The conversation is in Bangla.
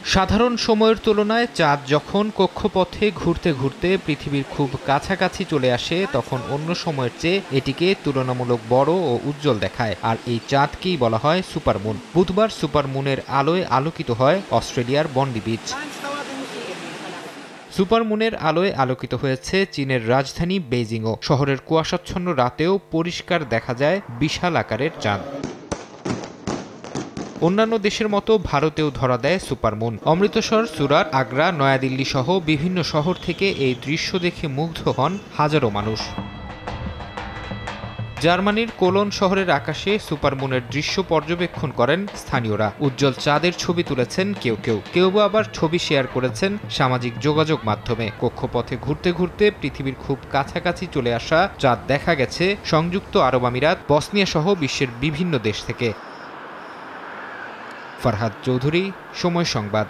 সাধারণ সময়ের তুলনায় চাঁদ যখন কক্ষপথে ঘুরতে ঘুরতে পৃথিবীর খুব কাছাকাছি চলে আসে, তখন অন্য সময়ের চেয়ে এটিকে তুলনামূলক বড় ও উজ্জ্বল দেখায়। আর এই চাঁদকেই বলা হয় সুপারমুন। বুধবার সুপারমুনের আলোয় আলোকিত হয় অস্ট্রেলিয়ার বন্ডি বিচ। সুপারমুনের আলোয় আলোকিত হয়েছে চীনের রাজধানী বেইজিংও। শহরের কুয়াশাচ্ছন্ন রাতেও পরিষ্কার দেখা যায় বিশাল আকারের চাঁদ। অন্যান্য দেশের মতো ভারতেও ধরা দেয় সুপারমুন। অমৃতসর, সুরাট, আগ্রা, নয়াদিল্লি সহ বিভিন্ন শহর থেকে এই দৃশ্য দেখে মুগ্ধ হন হাজারো মানুষ। জার্মানির কোলন শহরের আকাশে সুপারমুনের দৃশ্য পর্যবেক্ষণ করেন স্থানীয়রা। উজ্জ্বল চাঁদের ছবি তুলেছেন কেউ বা আবার ছবি শেয়ার করেছেন সামাজিক যোগাযোগ মাধ্যমে। কক্ষপথে ঘুরতে ঘুরতে পৃথিবীর খুব কাছাকাছি চলে আসা চাঁদ দেখা গেছে সংযুক্ত আরব আমিরাত, বসনিয়া সহ বিশ্বের বিভিন্ন দেশ থেকে। ফারহাদ চৌধুরী, সময় সংবাদ।